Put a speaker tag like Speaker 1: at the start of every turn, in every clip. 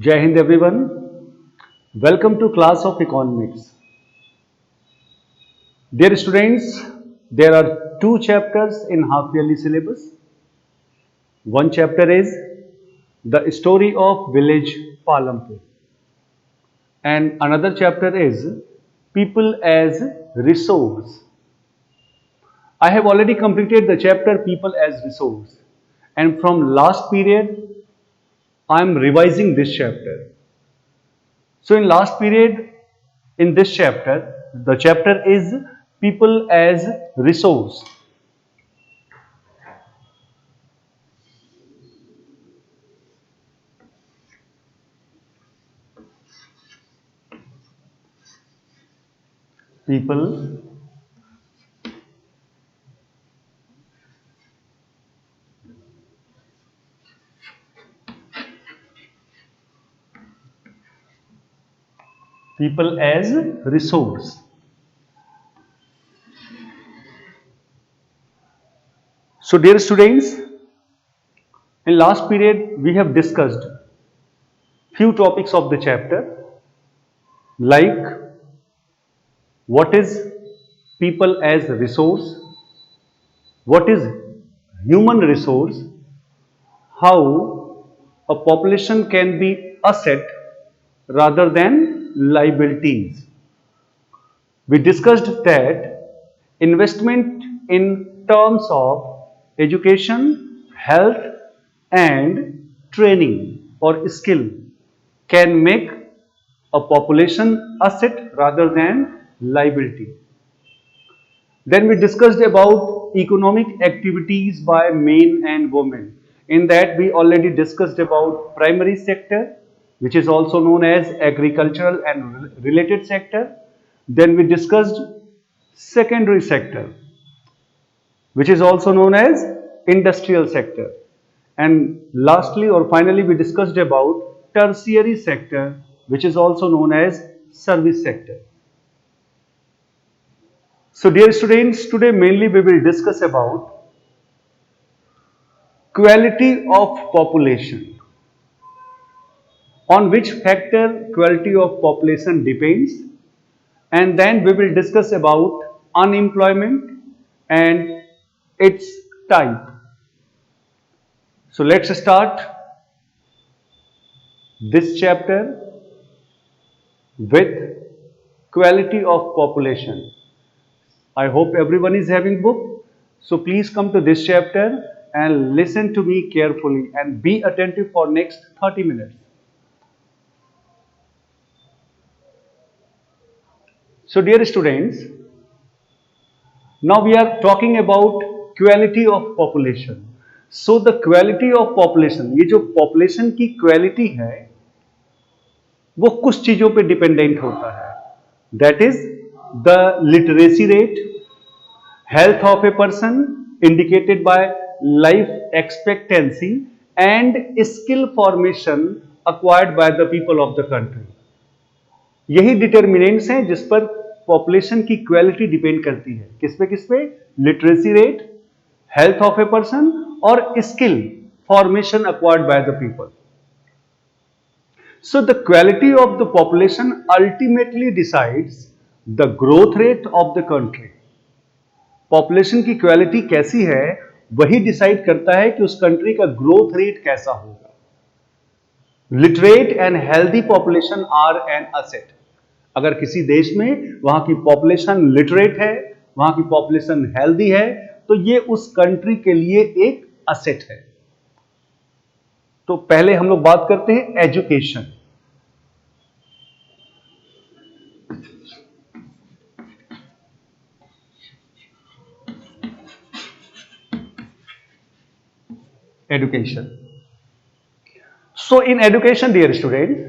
Speaker 1: Jai Hind everyone. Welcome to class of economics. Dear students, there are two chapters in half yearly syllabus. One chapter is the story of village Palampur and another chapter is people as resource. I have already completed the chapter people as resource and from last period I am revising this chapter. So in last period, in this chapter, the chapter is people as resource. People people as resource. So dear students, in last period we have discussed few topics of the chapter like what is people as resource, what is human resource, how a population can be asset rather than liabilities. We discussed that investment in terms of education, health and training or skill can make a population asset rather than liability. Then we discussed about economic activities by men and women. In that we already discussed about primary sector, which is also known as agricultural and related sector. Then we discussed secondary sector, which is also known as industrial sector. And lastly or finally we discussed about tertiary sector, which is also known as service sector. So dear students, today mainly we will discuss about quality of population. On which factor quality of population depends, and then we will discuss about unemployment and its type. So let's start this chapter with quality of population. I hope everyone is having book. So please come to this chapter and listen to me carefully and be attentive for next 30 minutes. So dear students, now we are talking about quality of population. So the quality of population, ये जो population की quality है, वो कुछ चीजों पे dependent होता है. That is the literacy rate, health of a person indicated by life expectancy and skill formation acquired by the people of the country. यही डिटर्मिनेंट्स हैं जिस पर पॉपुलेशन की क्वालिटी डिपेंड करती है. किस पे? Literacy rate, health of a person और skill formation acquired by the people. So the quality of the population ultimately decides the growth rate of the country. Population की क्वालिटी कैसी है वही डिसाइड करता है कि उस कंट्री का ग्रोथ रेट कैसा होगा. Literate and healthy population are an asset. अगर किसी देश में वहां की पॉपुलेशन लिटरेट है, वहां की पॉपुलेशन हेल्दी है, तो ये उस कंट्री के लिए एक असेट है. तो पहले हम लोग बात करते हैं education. Education. So in education dear student,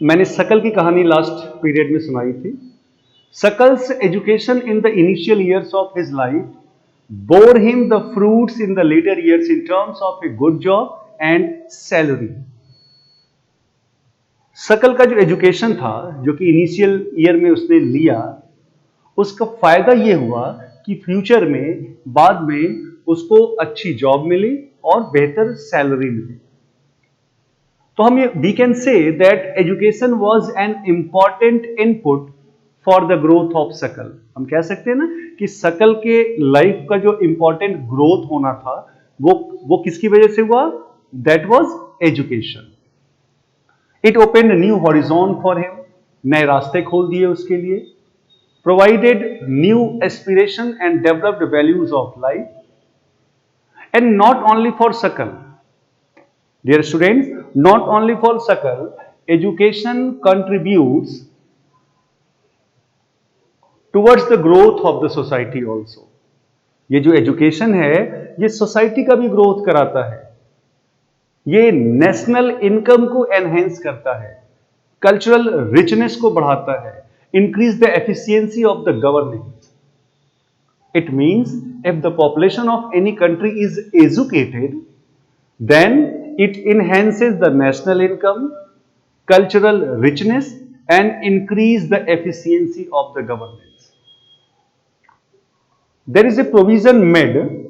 Speaker 1: मैंने सकल की कहानी लास्ट पीरियड में सुनाई थी. Sakal's education in the initial years of his life bore him the fruits in the later years in terms of a good job and salary. सकल का जो education था, जो कि इनिशियल ईयर में उसने लिया, उसका फायदा ये हुआ कि फ्यूचर में बाद में उसको अच्छी जॉब मिली और बेहतर सैलरी मिली. तो हम ये we can say that education was an important input for the growth of सकल। हम कह सकते हैं ना कि सकल के लाइफ का जो इंपॉर्टेंट ग्रोथ होना था वो किसकी वजह से हुआ? That was education. It open new horizon for him, नए रास्ते खोल दिए उसके लिए। Provided new aspiration and developed values of life, and not only for सकल, dear students, not only for Sakal, education contributes towards the growth of the society also. ये जो education है ये सोसाइटी का भी ग्रोथ कराता है, ये नेशनल इनकम को एनहेंस करता है, कल्चरल रिचनेस को बढ़ाता है, increase the efficiency of the governance. It means if the population of any country is educated, then it enhances the national income, cultural richness, and increase the efficiency of the governance. There is a provision made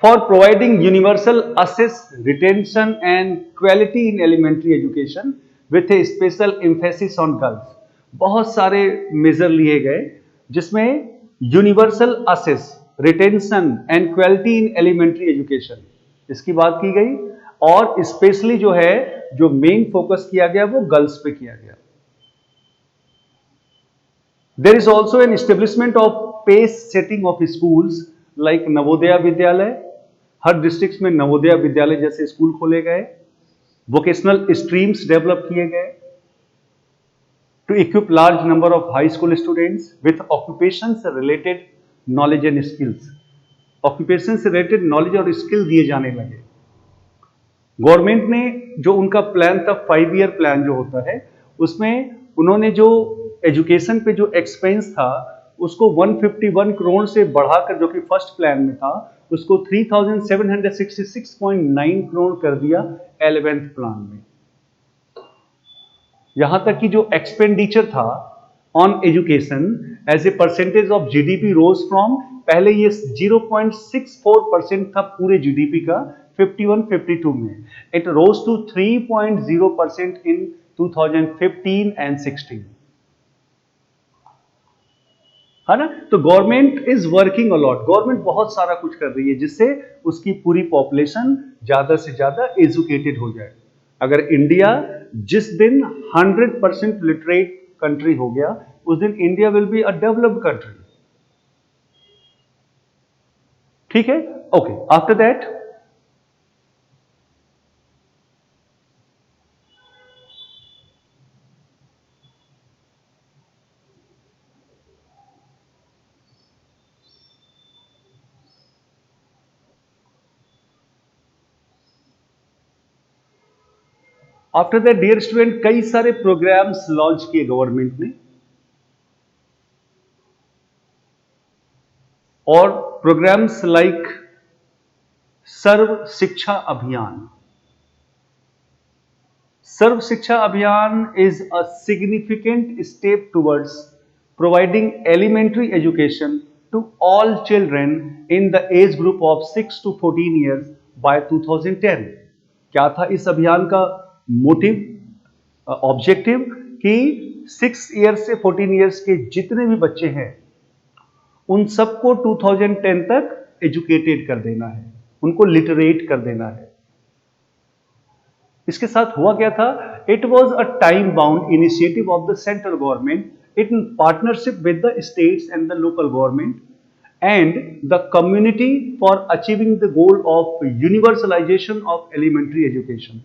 Speaker 1: for providing universal access, retention, and quality in elementary education with a special emphasis on girls. बहुत सारे major लिए गए जिसमें universal access, retention and quality in elementary education इसकी बात की गई, और स्पेशली जो है जो मेन फोकस किया गया वो गर्ल्स पे किया गया. There is also an establishment of pace setting of schools like Navodaya Vidyalaya. हर डिस्ट्रिक्ट में नवोदया विद्यालय जैसे स्कूल खोले गए, वोकेशनल स्ट्रीम्स डेवलप किए गए to equip large number of high school students with occupations related knowledge and skills. Occupations से related knowledge और skill दिए जाने लगे. गवर्नमेंट ने जो उनका प्लान था 5 ईयर प्लान जो होता है उसमें उन्होंने जो एजुकेशन पे जो एक्सपेंस था उसको 151 करोड़ से बढ़ाकर जो कि फर्स्ट प्लान में था उसको 3766.9 करोड़ कर दिया 11th प्लान में. यहां तक कि जो एक्सपेंडिचर था on education as a percentage of GDP rose from, पहले ये 0.64% था पूरे जीडीपी का 51-52 में, it rose to 3.0% in 2015 and 16. है ना. तो government is working a lot, government बहुत सारा कुछ कर रही है जिससे उसकी पूरी पॉपुलेशन ज्यादा से ज्यादा एजुकेटेड हो जाए. अगर इंडिया जिस दिन 100% लिटरेट कंट्री हो गया उस दिन India will be a developed country. ठीक है. Okay. After that dear student कई सारे प्रोग्राम्स लॉन्च किए गवर्नमेंट ने, और प्रोग्राम्स लाइक सर्व शिक्षा अभियान. सर्व शिक्षा अभियान is a significant step towards providing elementary education to all children in the age group of 6 to 14 years by 2010. क्या था इस अभियान का मोटिव, ऑब्जेक्टिव? कि 6 ईयर्स से 14 ईयर्स के जितने भी बच्चे हैं उन सबको 2010 तक एजुकेटेड कर देना है, उनको लिटरेट कर देना है. इसके साथ हुआ क्या था? It was a time bound initiative of the central government in partnership with the states and the local government and the community for achieving the goal of universalisation of elementary education.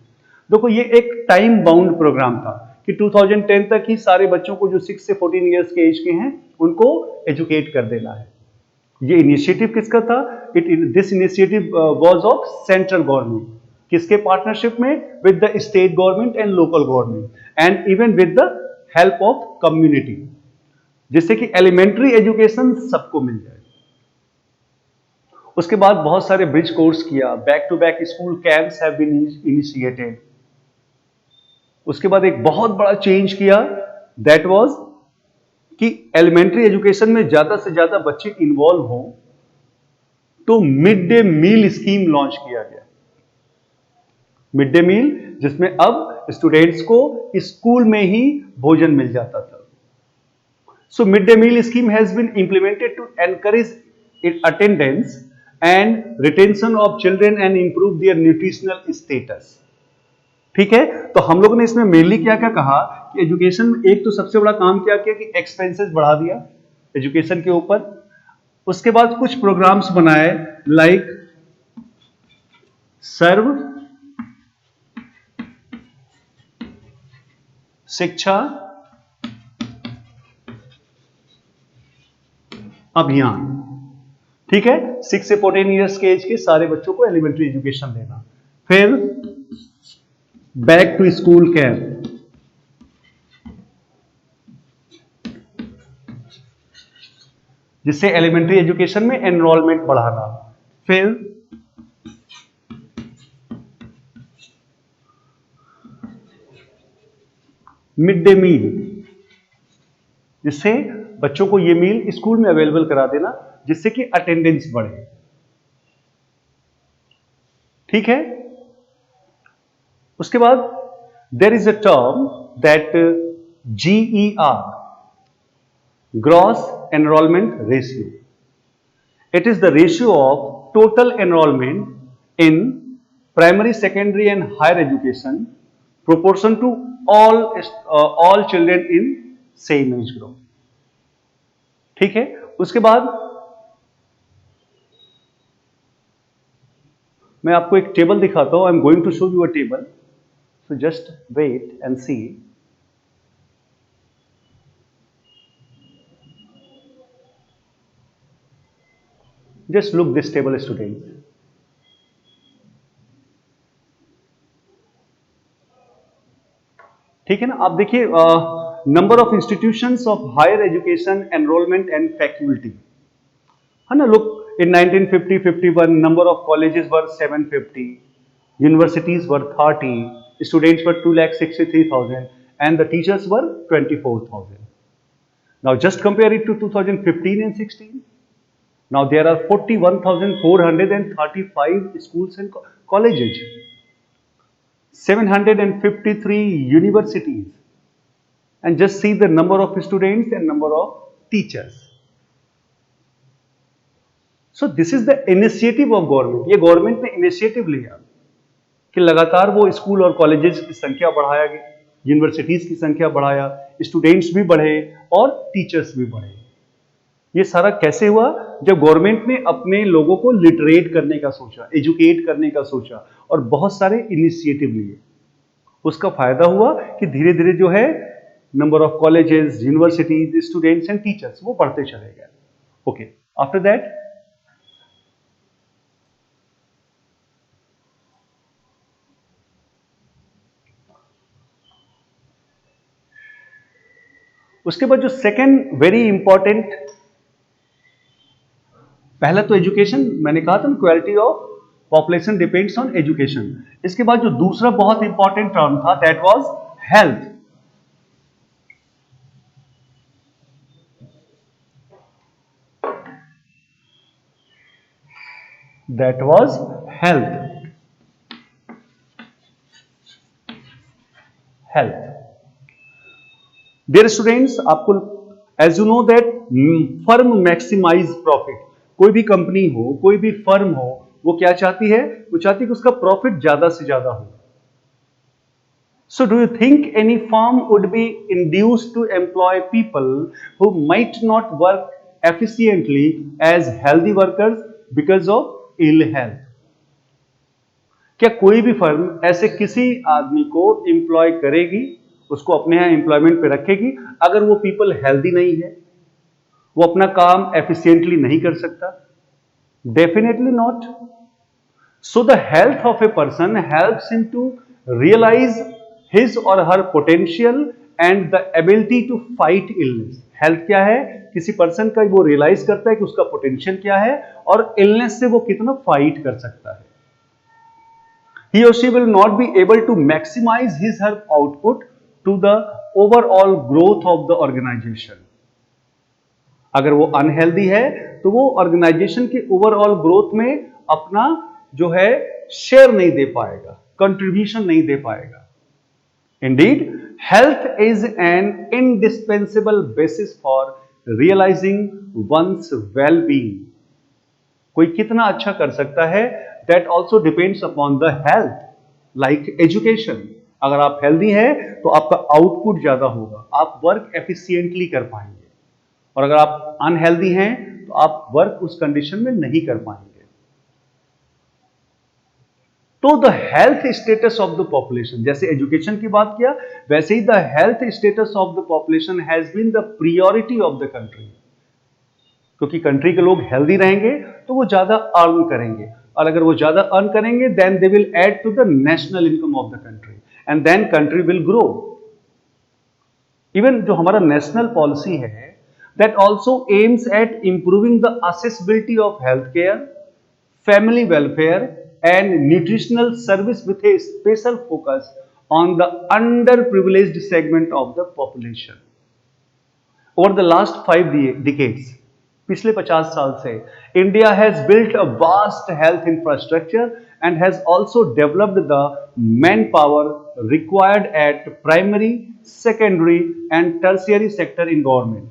Speaker 1: देखो ये एक time bound programme था कि 2010 तक ही सारे बच्चों को जो 6 से 14 ईयर्स के एज के हैं उनको एजुकेट कर देना है. ये इनिशिएटिव किसका था? This initiative was of central government. किसके पार्टनरशिप में? With the state government and local government and even with the help of community, जिससे कि एलिमेंट्री एजुकेशन सबको मिल जाए. उसके बाद बहुत सारे ब्रिज कोर्स किया, back to back school camps have been initiated. उसके बाद एक बहुत बड़ा चेंज किया, दैट वाज कि एलिमेंट्री एजुकेशन में ज्यादा से ज्यादा बच्चे इन्वॉल्व हो तो mid day meal scheme launch किया गया. मिड डे मील जिसमें अब स्टूडेंट्स को स्कूल में ही भोजन मिल जाता था. So midday meal scheme has been implemented to encourage attendance and retention of children and improve their nutritional status. ठीक है, तो हम लोगों ने इसमें मेनली क्या क्या कहा कि एजुकेशन में एक तो सबसे बड़ा काम क्या किया कि एक्सपेंसेस बढ़ा दिया एजुकेशन के ऊपर. उसके बाद कुछ प्रोग्राम्स बनाए लाइक सर्व शिक्षा अभियान. ठीक है, 6 से 14 ईयर्स के एज के सारे बच्चों को एलिमेंट्री एजुकेशन देना. फिर बैक टू स्कूल कैंप, जिससे एलिमेंट्री एजुकेशन में एनरोलमेंट बढ़ाना. फिर मिड डे मील, जिससे बच्चों को ये मील स्कूल में अवेलेबल करा देना जिससे कि अटेंडेंस बढ़े. ठीक है, उसके बाद there is a term that GER, gross enrolment ratio. It is the ratio of total enrolment in primary, secondary and higher education proportion to all children in same age group. ठीक है, उसके बाद मैं आपको एक टेबल दिखाता हूं. I am going to show you a table, so just wait and see. Just look this table student. ठीक है ना, आप देखिए number of institutions of higher education, enrolment and faculty है ना. Look, in 1950-51 number of colleges were 750, universities were 30, students were 2,63,000 and the teachers were 24,000. Now just compare it to 2015 and 16. Now there are 41,435 schools and colleges, 753 universities, and just see the number of students and number of teachers. So this is the initiative of government. ये government ने initiative लिया कि लगातार वो school और colleges की संख्या बढ़ाया गया, यूनिवर्सिटीज की संख्या बढ़ाया, स्टूडेंट्स भी बढ़े और टीचर्स भी बढ़े. ये सारा कैसे हुआ? जब गवर्नमेंट ने अपने लोगों को लिटरेट करने का सोचा, एजुकेट करने का सोचा और बहुत सारे इनिशिएटिव लिए. उसका फायदा हुआ कि धीरे धीरे जो है number of colleges, universities, students and teachers वो बढ़ते चले गए. ओके, आफ्टर दैट उसके बाद जो सेकेंड वेरी इंपॉर्टेंट, पहला तो एजुकेशन, मैंने कहा था ना quality of population depends on education. इसके बाद जो दूसरा बहुत इंपॉर्टेंट टर्म था that was health. That was health. Health. Dear students, आपको as you know that firm maximize profit. कोई भी कंपनी हो, कोई भी फर्म हो, वो क्या चाहती है? वो चाहती है कि उसका प्रॉफिट ज्यादा से ज्यादा हो. So do you think any firm would be induced to employ people who might not work efficiently as healthy workers because of ill health? क्या कोई भी फर्म ऐसे किसी आदमी को एम्प्लॉय करेगी, उसको अपने यहां एम्प्लॉयमेंट पे रखेगी अगर वो पीपल हेल्दी नहीं है, वो अपना काम एफिशिएंटली नहीं कर सकता? Definitely not. So the health of a person helps him to realise his or her potential and the ability to fight illness. Health क्या है? किसी पर्सन का वो रियलाइज करता है कि उसका पोटेंशियल क्या है और इलनेस से वो कितना फाइट कर सकता है. He or she will not be able to maximize his or her output to the overall growth of the organization. अगर वो अनहेल्दी है तो वो ऑर्गेनाइजेशन के ओवरऑल ग्रोथ में अपना जो है शेयर नहीं दे पाएगा, कंट्रीब्यूशन नहीं दे पाएगा। Indeed, health is an indispensable basis for realizing one's well-being. कोई कितना अच्छा कर सकता है, that also depends upon the health. Like education. अगर आप हेल्दी हैं तो आपका आउटपुट ज्यादा होगा, आप वर्क एफिशिएंटली कर पाएंगे, और अगर आप अनहेल्दी हैं तो आप वर्क उस कंडीशन में नहीं कर पाएंगे। तो the health status of the population, जैसे एजुकेशन की बात किया वैसे ही the health status of the population has been the priority of the country. क्योंकि कंट्री के लोग हेल्दी रहेंगे तो वो ज्यादा अर्न करेंगे, और अगर वो ज्यादा अर्न करेंगे then they will add to the national income of the country and then country will grow. Even जो हमारा नेशनल पॉलिसी है that also aims at improving the accessibility of health care, family welfare and nutritional service with a special focus on the underprivileged segment of the population. Over the last 5 decades, पिछले 50 साल से India has built a vast health infrastructure and has also developed the manpower required at primary, secondary and tertiary sector in government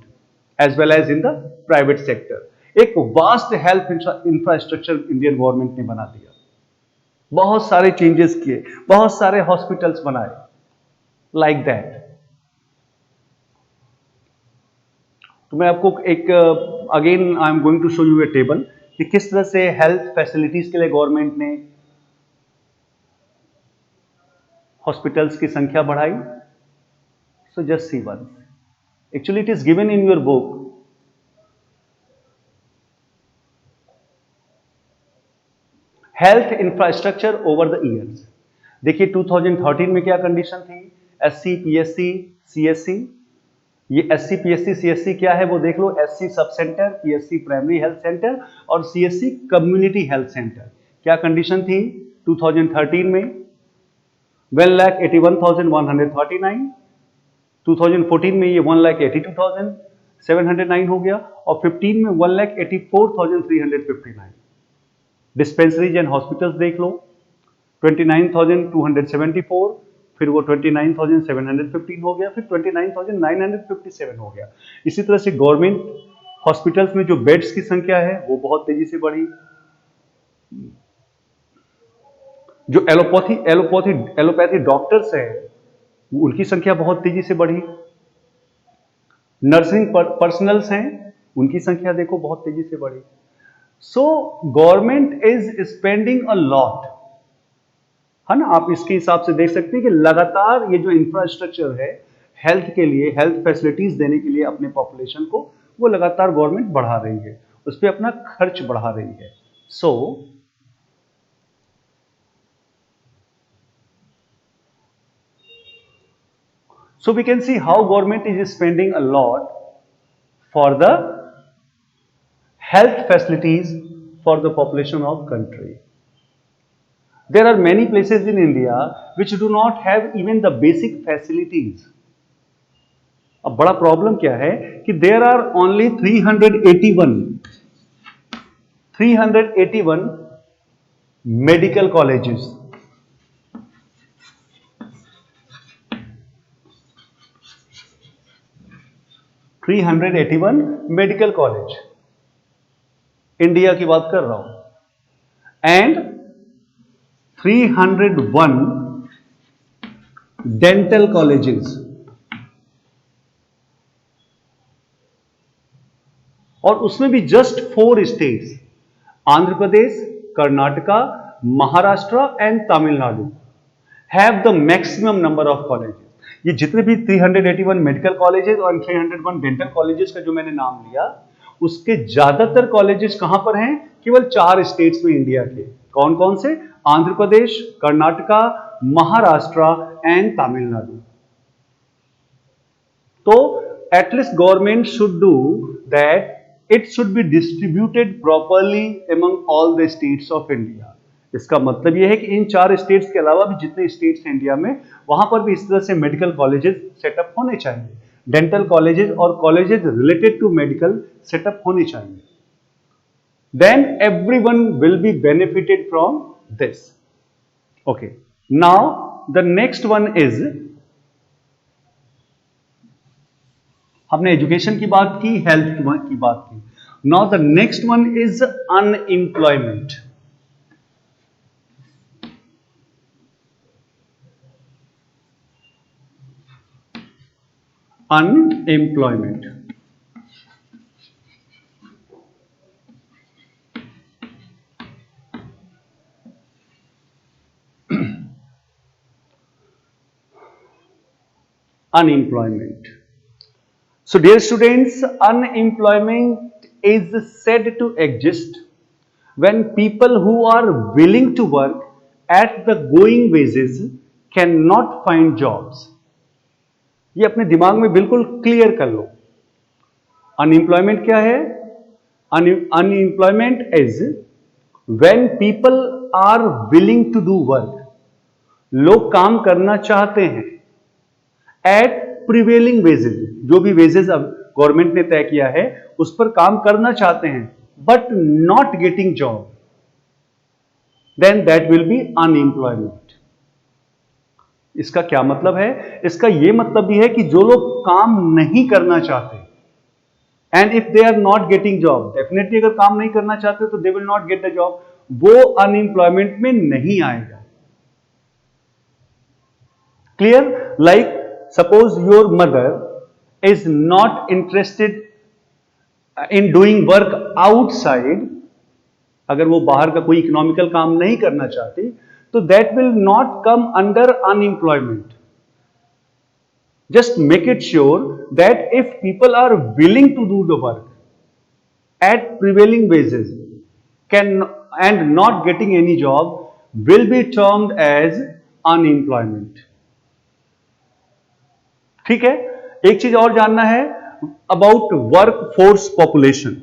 Speaker 1: as well as in the private sector. एक vast health infrastructure Indian government ने बना दिया, बहुत सारे changes किए, बहुत सारे hospitals बनाए, लाइक दैट। तो मैं आपको एक again I am going to show you a table कि किस तरह से हेल्थ फैसिलिटीज के लिए गवर्नमेंट ने हॉस्पिटल्स की संख्या बढ़ाई। So just see one, actually it is given in your book. Health infrastructure over the years. देखिए 2013 में क्या कंडीशन थी, एससी, पीएससी, सीएससी। ये एससी, पीएससी, सीएससी क्या है वो देख लो। SC sub centre, PSC primary health centre और सीएससी कम्युनिटी हेल्थ सेंटर। क्या कंडीशन थी 2013 में? 1,81,139। 2014 में ये 1,82,709 हो गया, और 15 में 1,84,359। डिस्पेंसरीज एंड हॉस्पिटल्स देख लो, 29,274, फिर वो 29,715 हो गया, फिर 29,957 हो गया। इसी तरह से गवर्नमेंट हॉस्पिटल्स में जो बेड्स की संख्या है वो बहुत तेजी से बढ़ी। जो एलोपैथी डॉक्टर्स हैं उनकी संख्या बहुत तेजी से बढ़ी। नर्सिंग पर्सनल्स हैं उनकी संख्या देखो बहुत तेजी से बढ़ी। So government is spending a lot, है ना। आप इसके हिसाब से देख सकते हैं कि लगातार ये जो इंफ्रास्ट्रक्चर है हेल्थ के लिए, हेल्थ फैसिलिटीज देने के लिए अपने पॉपुलेशन को, वो लगातार गवर्नमेंट बढ़ा रही है, उस पर अपना खर्च बढ़ा रही है। So we can see how government is spending a lot for the health facilities for the population of country. There are many places in India which do not have even the basic facilities. अब बड़ा problem क्या है कि there are only 381 medical colleges. 381 medical college, India की बात कर रहा हूं, एंड 301 डेंटल कॉलेजेस, और उसमें भी just 4 states, Andhra Pradesh, Karnataka, Maharashtra and Tamil Nadu have the maximum number of colleges. ये जितने भी 381 मेडिकल कॉलेजेस और 301 डेंटल कॉलेजेस का जो मैंने नाम लिया, उसके ज्यादातर कॉलेजेस कहां पर हैं? केवल 4 स्टेट्स में इंडिया के। कौन कौन से? आंध्र प्रदेश, कर्नाटका, महाराष्ट्र एंड तमिलनाडु। तो at least government should do that, it should be distributed properly among all the states of India. इसका मतलब यह है कि इन 4 स्टेट्स के अलावा भी जितने स्टेट्स हैं इंडिया में, वहां पर भी इस तरह से मेडिकल कॉलेजेस सेटअप होने चाहिए, डेंटल कॉलेजेस और colleges related to medical setup होने चाहिए। Then everyone will be benefited from this. Okay, now the next one is, हमने एजुकेशन की बात की, हेल्थ की बात की. Now the next one is unemployment. Unemployment. Unemployment. So dear students, unemployment is said to exist when people who are willing to work at the going wages cannot find jobs. ये अपने दिमाग में बिल्कुल clear कर लो. Unemployment क्या है? Unemployment is when people are willing to do work. लोग काम करना चाहते हैं एट प्रिवेलिंग वेजेस, जो भी वेजेस अब गवर्नमेंट ने तय किया है उस पर काम करना चाहते हैं, but not getting job, then that will be unemployment. इसका क्या मतलब है? इसका यह मतलब भी है कि जो लोग काम नहीं करना चाहते, and if they are not getting job, definitely अगर काम नहीं करना चाहते तो they will not get the job, वो अनएम्प्लॉयमेंट में नहीं आएगा. Clear? Like suppose your mother is not interested in doing work outside, अगर वो बाहर का कोई इकोनॉमिकल काम नहीं करना चाहती तो that will not come under unemployment. Just make it sure that if people are willing to do the work at prevailing wages and not getting any job will be termed as unemployment. ठीक है? एक चीज और जानना है about workforce population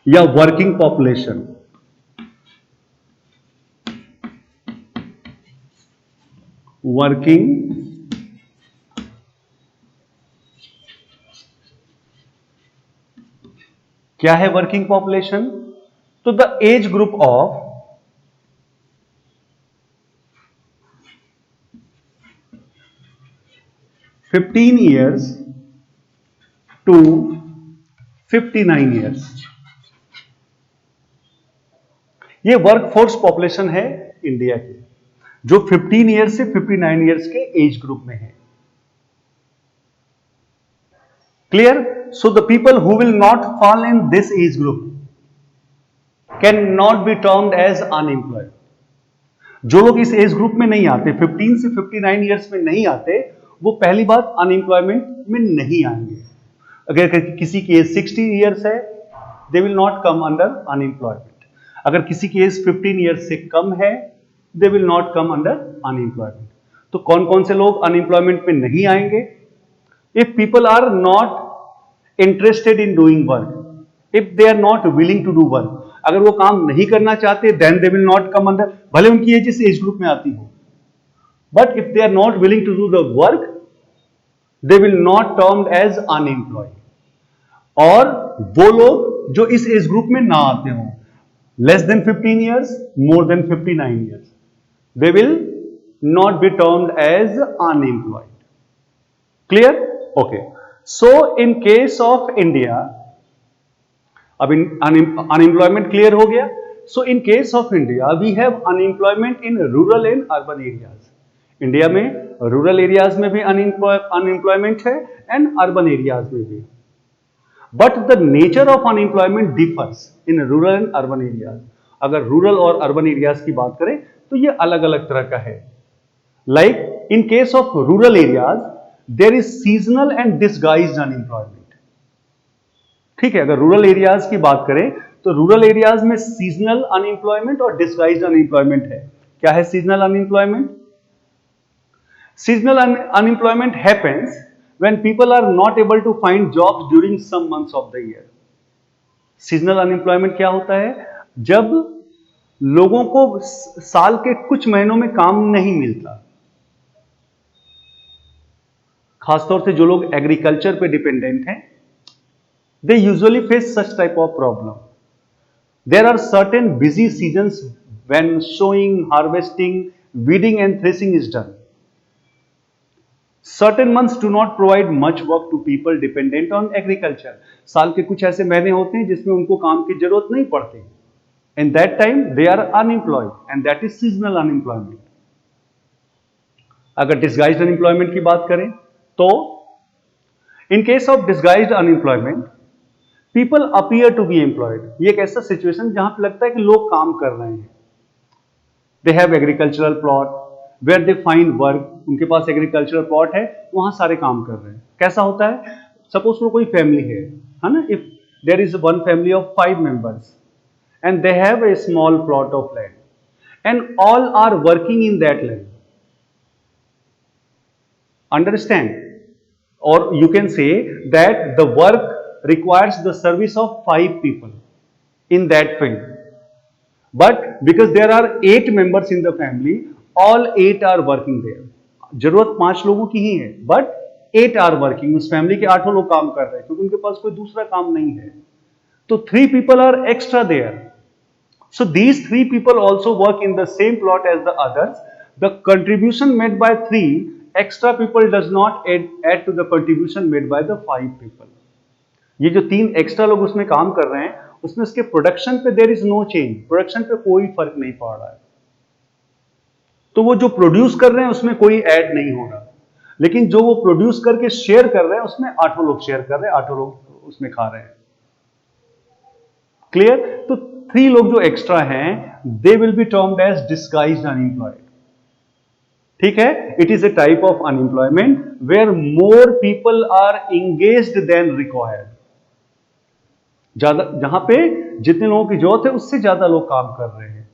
Speaker 1: या working population. Working क्या है वर्किंग पॉपुलेशन? तो the age group of 15 years to 59 years, ये वर्कफोर्स पॉपुलेशन है इंडिया की, जो 15 ईयर्स से 59 ईयर्स के एज ग्रुप में है. Clear? So the people who will not fall in this age group cannot be termed as unemployed. जो लोग इस एज ग्रुप में नहीं आते, 15 से 59 ईयर्स में नहीं आते, वो पहली बात अनएम्प्लॉयमेंट में नहीं आएंगे. अगर किसी की एज 60 ईयर्स है, they will not come under unemployment. अगर किसी की एज 15 ईयर्स से कम है, they will not come under unemployment. तो कौन कौन से लोग अनएम्प्लॉयमेंट में नहीं आएंगे? If people are not interested in doing work, if they are not willing to do work, अगर वो काम नहीं करना चाहते, then they will not come under, भले उनकी एज इस एज ग्रुप में आती हो, but if they are not willing to do the work, they will not termed as unemployed. और वो लोग जो इस एज ग्रुप में ना आते हो, less than 15 years, more than 59 years, they will not be termed as unemployed. Clear? Okay. So in case of India, अब unemployment clear हो गया. So in case of India, we have unemployment in rural and urban areas. India में rural areas में भी unemployment है and urban areas में भी. But the nature of unemployment differs in rural and urban areas. अगर rural और urban areas की बात करें तो ये अलग अलग तरह का है. Like in case of rural areas there is seasonal and disguised unemployment. ठीक है, अगर रूरल एरियाज की बात करें तो रूरल एरियाज में सीजनल अनएम्प्लॉयमेंट और डिसगाइज्ड अनएम्प्लॉयमेंट है. क्या है seasonal unemployment? Seasonal unemployment happens when people are not able to find jobs during some months of the year. Seasonal unemployment क्या होता है? जब लोगों को साल के कुछ महीनों में काम नहीं मिलता, खासतौर से जो लोग एग्रीकल्चर पे डिपेंडेंट हैं, they usually face such type of problem. There are certain busy seasons when sowing, harvesting weeding and threshing is done. Certain months do not provide much work to people dependent on agriculture. साल के कुछ ऐसे महीने होते हैं जिसमें उनको काम की जरूरत नहीं पड़ती. In that time they are unemployed and that is seasonal unemployment. अगर disguised unemployment की बात करें तो in case of disguised unemployment people appear to be employed. ये एक ऐसा सिचुएशन जहां पे लगता है कि लोग काम कर रहे हैं. They have agricultural plot where they find work. उनके पास एग्रीकल्चरल प्लॉट है, वहां सारे काम कर रहे हैं. कैसा होता है? सपोज वो कोई फैमिली है ना? If there is one family of 5 members and they have a small plot of land and all are working in that land. Understand? Or you can say that the work requires the service of 5 people in that field. But because there are 8 members in the family, all 8 are working there. जरूरत 5 लोगों की ही है, but 8 are working. उस family के 8 लोग काम कर रहे हैं क्योंकि उनके पास कोई दूसरा काम नहीं है. तो 3 people are extra there. So these 3 people also work in the same plot as the others. The contribution made by 3 extra people does not add to the contribution made by the 5 people. ये जो 3 extra लोग उसमें काम कर रहे हैं, उसमें उसके प्रोडक्शन पे there is no change. Production पे कोई फर्क नहीं पड़ रहा है. तो वो जो प्रोड्यूस कर रहे हैं उसमें कोई ऐड नहीं हो रहा. लेकिन जो वो प्रोड्यूस करके शेयर कर रहे हैं उसमें 8 लोग शेयर कर रहे हैं, 8 लोग उसमें खा रहे हैं. क्लियर? तो 3 लोग जो एक्स्ट्रा हैं they will be termed as disguised unemployed. ठीक है? It is a type of unemployment where more people are engaged than required. ज्यादा, जहां पे जितने लोगों की जरूरत है उससे ज्यादा लोग काम कर रहे हैं.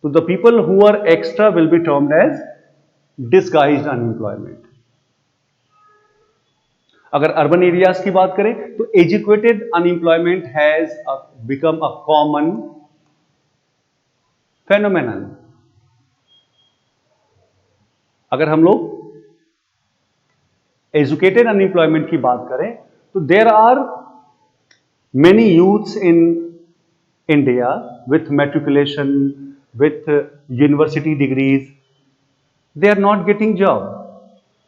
Speaker 1: तो the people who are extra will be termed as disguised unemployment. अगर अर्बन एरियाज की बात करें तो educated unemployment has become a common phenomenon. अगर हम लोग एजुकेटेड अनएम्प्लॉयमेंट की बात करें तो there are many youths in India with matriculation, with university degrees, they are not getting job.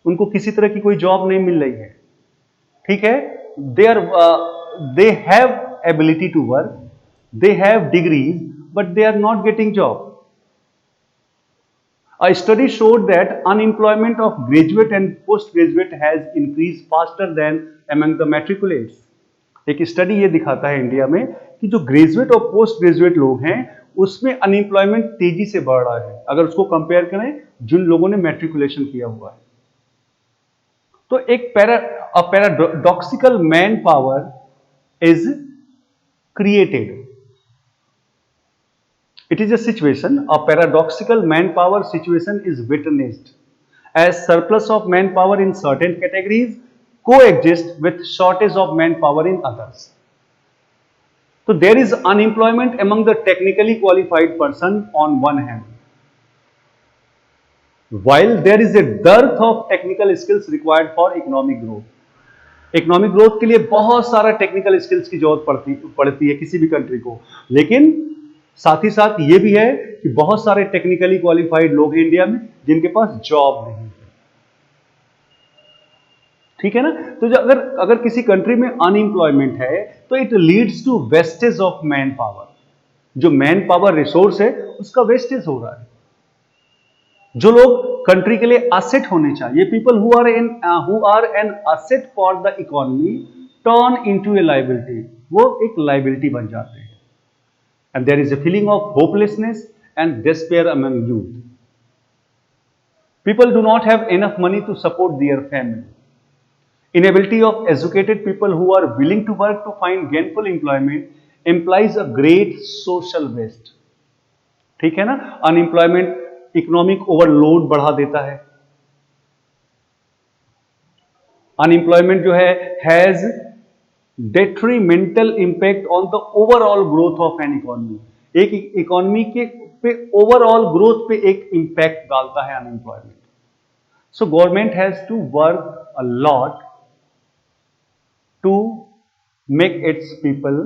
Speaker 1: उनको किसी तरह की कोई जॉब नहीं मिल रही है. ठीक है? they have ability to work, they have degrees, but they are not getting job. A study showed that unemployment of graduate and postgraduate has increased faster than among the matriculates. एक study ये दिखाता है India में कि जो graduate और post graduate लोग हैं उसमें अनएम्प्लॉयमेंट तेजी से बढ़ रहा है अगर उसको कंपेयर करें जिन लोगों ने मैट्रिकुलेशन किया हुआ है. तो एक paradoxical manpower is created. It is a situation, a paradoxical manpower situation is witnessed as surplus of manpower in certain categories coexist with shortage of manpower in others. So there is unemployment among the technically qualified person on one hand, while there is a dearth of technical skills required for economic growth. Economic growth के लिए बहुत सारा technical skills की जरूरत पड़ती है किसी भी कंट्री को. लेकिन साथ ही साथ ये भी है कि बहुत सारे टेक्निकली क्वालिफाइड लोग हैं इंडिया में जिनके पास जॉब नहीं है. ठीक है ना? तो जो अगर किसी कंट्री में अनएम्प्लॉयमेंट है तो it leads to wastage of manpower. जो मैन पावर रिसोर्स है उसका वेस्टेज हो रहा है. जो लोग कंट्री के लिए असेट होने चाहिए, people who are an asset for the economy turn into a liability, वो एक लायबिलिटी बन जाते हैं. And there is a feeling of hopelessness and despair among youth. People do not have enough money to support their family. Inability of educated people who are willing to work to find gainful employment implies a great social waste. ठीक है ना? Unemployment economic overload बढ़ा देता है. Unemployment जो है has detrimental impact on the overall growth of an economy. एक economy के पे ओवरऑल ग्रोथ पे एक इंपैक्ट डालता है unemployment. So government has to work a lot to make its people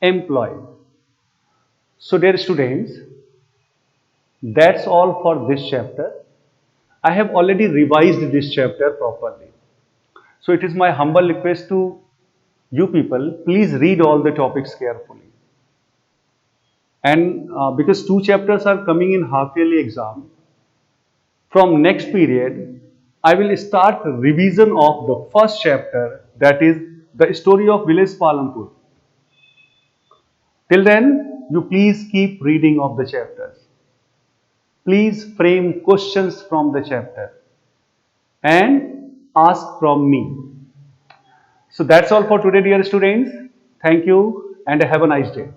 Speaker 1: employed. So dear students, That's all for this chapter. I have already revised this chapter properly. So it is my humble request to you people, please read all the topics carefully. And because two chapters are coming in half yearly exam, from next period, I will start revision of the first chapter, that is the story of village Palampur. Till then, you please keep reading of the chapters. Please frame questions from the chapter and ask from me. So that's all for today, dear students. Thank you and have a nice day.